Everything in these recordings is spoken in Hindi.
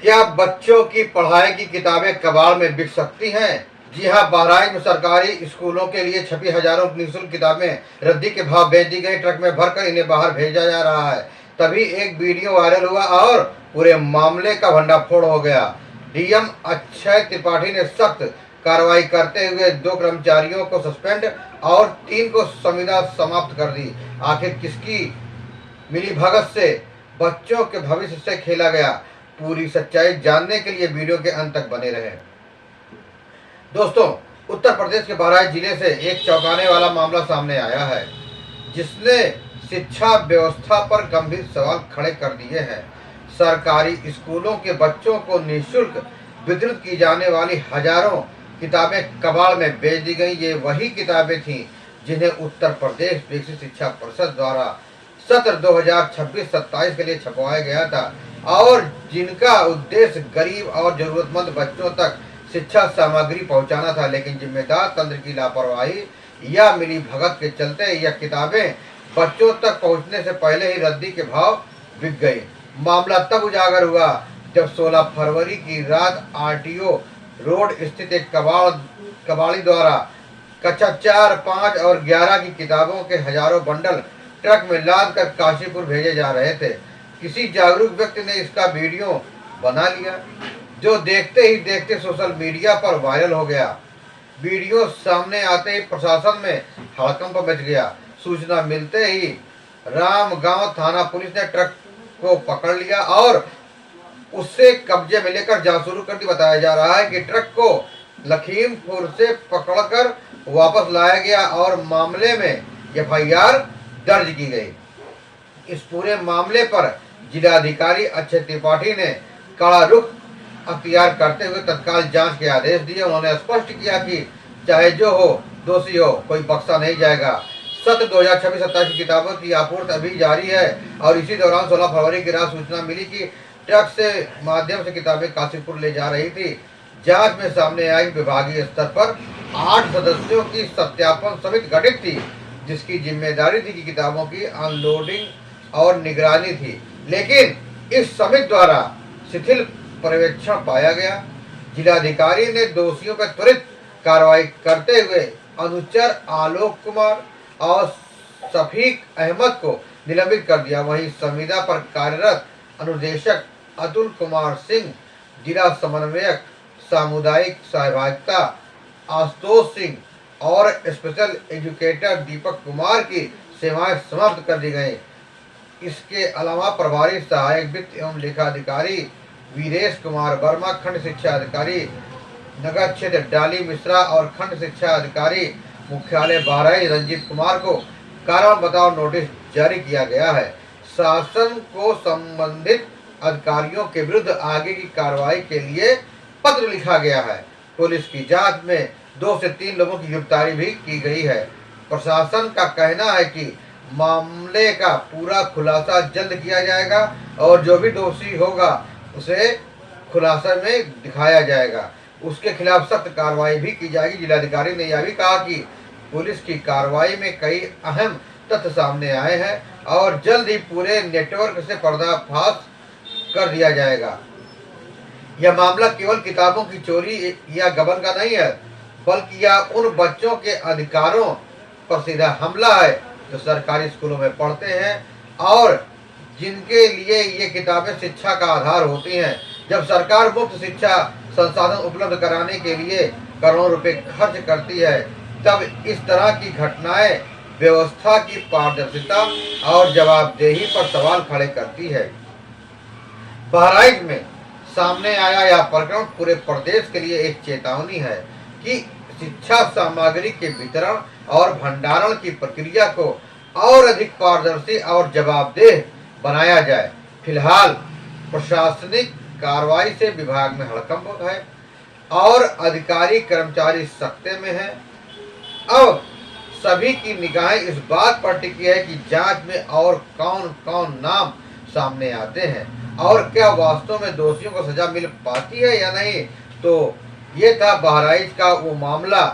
क्या बच्चों की पढ़ाई की किताबें कबाड़ में बिक सकती हैं? जी हां, बहराइच में सरकारी स्कूलों के लिए छपी हजारों निःशुल्क किताबें रद्दी के भाव बेच दी गई। ट्रक में भरकर इन्हें बाहर भेजा जा रहा है। तभी एक वीडियो वायरल हुआ और पूरे मामले का भंडाफोड़ हो गया। डीएम अक्षय त्रिपाठी ने सख्त कार्रवाई करते हुए 2 कर्मचारियों को सस्पेंड और 3 को संविदा समाप्त कर दी। आखिर किसकी मिलीभगत से बच्चों के भविष्य से खेला गया? पूरी सच्चाई जानने के लिए वीडियो के अंत तक बने रहें। दोस्तों, उत्तर प्रदेश के बहराइच जिले से एक चौंकाने वाला मामला सामने आया है, जिसने शिक्षा व्यवस्था पर गंभीर सवाल खड़े कर दिए हैं। सरकारी स्कूलों के बच्चों को निःशुल्क वितरित की जाने वाली हजारों किताबें कबाड़ में बेच दी गई। ये वही किताबें थीं जिन्हें उत्तर प्रदेश बेसिक शिक्षा परिषद द्वारा सत्र 2026-27 के लिए छपवाया गया था और जिनका उद्देश्य गरीब और जरूरतमंद बच्चों तक शिक्षा सामग्री पहुंचाना था। लेकिन जिम्मेदार तंत्र की लापरवाही या मिलीभगत के चलते यह किताबें बच्चों तक पहुंचने से पहले ही रद्दी के भाव बिक गई। मामला तब उजागर हुआ जब 16 फरवरी की रात आरटीओ रोड स्थित एक कबाड़ी द्वारा कक्षा 4, 5 और 11 की किताबों के हजारों बंडल ट्रक में लाद कर काशीपुर भेजे जा रहे थे। किसी जागरूक व्यक्ति ने इसका वीडियो बना लिया, जो देखते ही देखते सोशल मीडिया पर वायरल हो गया। वीडियो सामने आते ही प्रशासन में हड़कंप मच गया। सूचना मिलते ही रामगांव थाना पुलिस ने ट्रक को पकड़ लिया और उससे कब्जे में लेकर जांच शुरू कर दी। बताया जा रहा है कि ट्रक को लखीमपुर से पकड़कर वापस लाया गया और मामले में एफआईआर दर्ज की गई। इस पूरे मामले पर जिलाधिकारी अक्षय त्रिपाठी ने कड़ा रुख अख्तियार करते हुए तत्काल जांच के आदेश दिए। उन्होंने स्पष्ट किया कि चाहे जो हो, दोषी हो, कोई बख्शा नहीं जाएगा। सत्र 2026-27 की किताबों की आपूर्ति अभी जारी है और इसी दौरान 16 फरवरी की रात सूचना मिली कि ट्रक से माध्यम से किताबें काशीपुर ले जा रही थी। जांच में सामने आई विभागीय स्तर पर 8 सदस्यों की सत्यापन समिति गठित थी, जिसकी जिम्मेदारी थी कि किताबों की अनलोडिंग और निगरानी थी। लेकिन इस समिति द्वारा शिथिल पर्यवेक्षण पाया गया। जिलाधिकारी ने दोषियों पर त्वरित कार्रवाई करते हुए अनुचर आलोक कुमार और शफीक अहमद को निलंबित कर दिया। वहीं संविदा पर कार्यरत अनुदेशक अतुल कुमार सिंह, जिला समन्वयक सामुदायिक सहभागिता आशुतोष सिंह और स्पेशल एजुकेटर दीपक कुमार की सेवाएं समाप्त कर दी गई। इसके अलावा प्रभारी सहायक वित्त एवं लेखाधिकारी वीरेश कुमार वर्मा, खंड शिक्षा अधिकारी नगर क्षेत्र डाली मिश्रा और खंड शिक्षा अधिकारी मुख्यालय बहराइच रंजीत कुमार को कारण बताओ नोटिस जारी किया गया है। शासन को संबंधित अधिकारियों के विरुद्ध आगे की कार्रवाई के लिए पत्र लिखा गया है। पुलिस की जांच में 2 से 3 लोगों की गिरफ्तारी भी की गई है। प्रशासन का कहना है कि मामले का पूरा खुलासा जल्द किया जाएगा और जो भी दोषी होगा उसे खुलासा में दिखाया जाएगा, उसके खिलाफ सख्त कार्रवाई भी की जाएगी। जिलाधिकारी ने यह भी कहा कि पुलिस की कार्रवाई में कई अहम तथ्य सामने आए हैं और जल्द ही पूरे नेटवर्क से पर्दाफाश कर दिया जाएगा। यह मामला केवल किताबों की चोरी या गबन का नहीं है, बल्कि यह उन बच्चों के अधिकारों पर सीधा हमला है जो सरकारी स्कूलों में पढ़ते हैं और जिनके लिए ये किताबें शिक्षा का आधार होती हैं। जब सरकार मुफ्त शिक्षा संसाधन उपलब्ध कराने के लिए करोड़ों रुपए खर्च करती है, तब इस तरह की घटनाएं व्यवस्था की पारदर्शिता और जवाबदेही पर सवाल खड़े करती है। बहराइच में सामने आया यह प्रकरण पूरे प्रदेश के लिए एक चेतावनी है कि शिक्षा सामग्री के वितरण और भंडारण की प्रक्रिया को और अधिक पारदर्शी और जवाबदेह बनाया जाए। फिलहाल प्रशासनिक कार्रवाई से विभाग में हड़कंप है और अधिकारी कर्मचारी सख्ते में हैं। अब सभी की निगाहें इस बात पर टिकी है कि जांच में और कौन कौन नाम सामने आते हैं और क्या वास्तव में दोषियों को सजा मिल पाती है या नहीं। तो ये था बहराइच का वो मामला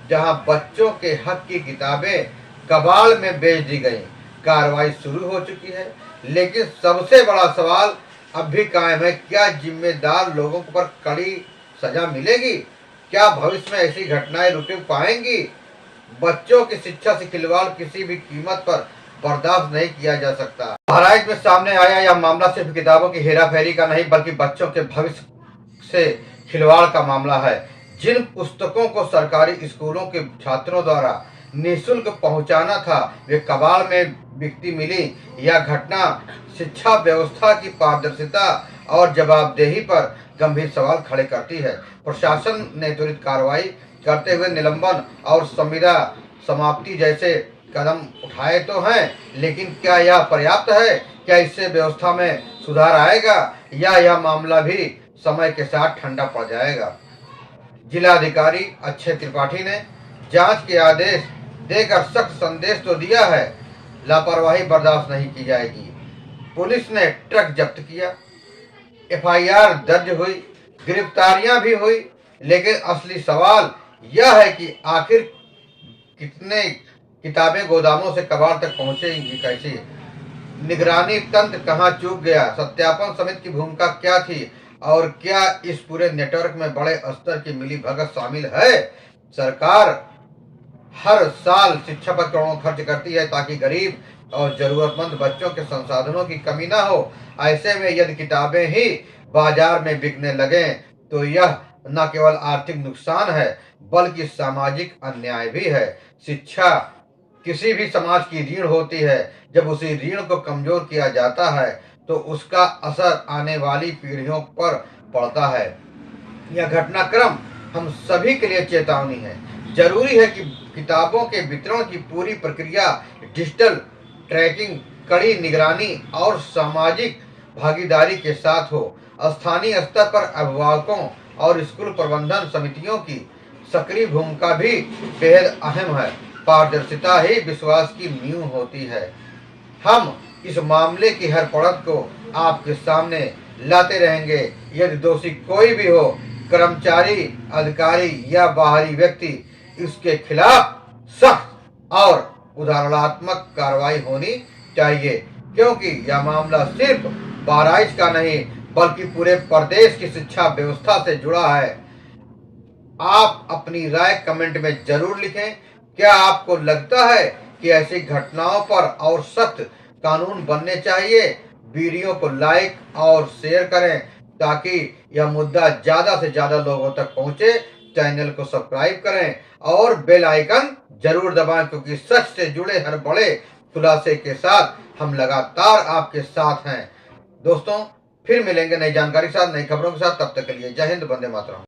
जहां बच्चों के हक की किताबें कबाड़ में बेच दी गई। कार्रवाई शुरू हो चुकी है, लेकिन सबसे बड़ा सवाल अब भी कायम है। क्या जिम्मेदार लोगों पर कड़ी सजा मिलेगी? क्या भविष्य में ऐसी घटनाएं रुक पाएंगी? बच्चों की शिक्षा से खिलवाड़ किसी भी कीमत पर बर्दाश्त नहीं किया जा सकता। बहराइच में सामने आया यह मामला सिर्फ किताबों की हेराफेरी का नहीं, बल्कि बच्चों के भविष्य से खिलवाड़ का मामला है। जिन पुस्तकों को सरकारी स्कूलों के छात्रों द्वारा निःशुल्क पहुंचाना था, वे कबाड़ में बिकती मिली। यह घटना शिक्षा व्यवस्था की पारदर्शिता और जवाबदेही पर गंभीर सवाल खड़े करती है। प्रशासन ने त्वरित कार्रवाई करते हुए निलंबन और संविदा समाप्ति जैसे कदम उठाए तो हैं, लेकिन क्या यह पर्याप्त है? क्या इससे व्यवस्था में सुधार आएगा या यह मामला भी समय के साथ ठंडा पड़ जाएगा? जिलाधिकारी अक्षय त्रिपाठी ने जांच के आदेश देकर सख्त संदेश तो दिया है, लापरवाही बर्दाश्त नहीं की जाएगी। पुलिस ने ट्रक जब्त किया, एफआईआर दर्ज हुई, गिरफ्तारियां भी हुई, लेकिन असली सवाल यह है कि आखिर कितने किताबें गोदामों से कबाड़ तक पहुंचेंगी कैसे? निगरानी तंत्र कहां चूक गया? सत्यापन समिति की भूमिका क्या थी? और क्या इस पूरे नेटवर्क में बड़े स्तर की मिलीभगत शामिल है? सरकार हर साल शिक्षा पर करोड़ों खर्च करती है ताकि गरीब और जरूरतमंद बच्चों के संसाधनों की कमी ना हो। ऐसे में यदि किताबें ही बाजार में बिकने लगे तो यह न केवल आर्थिक नुकसान है, बल्कि सामाजिक अन्याय भी है। शिक्षा किसी भी समाज की रीढ़ होती है। जब उसी रीढ़ को कमजोर किया जाता है तो उसका असर आने वाली पीढ़ियों पर पड़ता है। यह घटनाक्रम हम सभी के लिए चेतावनी है। जरूरी है कि किताबों के वितरण की पूरी प्रक्रिया डिजिटल ट्रैकिंग, कड़ी निगरानी और सामाजिक भागीदारी के साथ हो। स्थानीय स्तर पर अभिभावकों और स्कूल प्रबंधन समितियों की सक्रिय भूमिका भी बेहद अहम है। पारदर्शिता ही विश्वास की नींव होती है। हम इस मामले की हर पड़त को आपके सामने लाते रहेंगे। यदि दोषी कोई भी हो, कर्मचारी, अधिकारी या बाहरी व्यक्ति, इसके खिलाफ सख्त और उदाहरणात्मक कार्रवाई होनी चाहिए, क्योंकि यह मामला सिर्फ बहराइच का नहीं बल्कि पूरे प्रदेश की शिक्षा व्यवस्था से जुड़ा है। आप अपनी राय कमेंट में जरूर लिखें। क्या आपको लगता है कि ऐसी घटनाओं पर और सख्त कानून बनने चाहिए? वीडियो को लाइक और शेयर करें ताकि यह मुद्दा ज्यादा से ज्यादा लोगों तक पहुंचे। चैनल को सब्सक्राइब करें और बेल आइकन जरूर दबाएं, क्योंकि सच से जुड़े हर बड़े खुलासे के साथ हम लगातार आपके साथ हैं। दोस्तों, फिर मिलेंगे नई जानकारी के साथ, नई खबरों के साथ। तब तक के लिए जय हिंद, वंदे मातरम।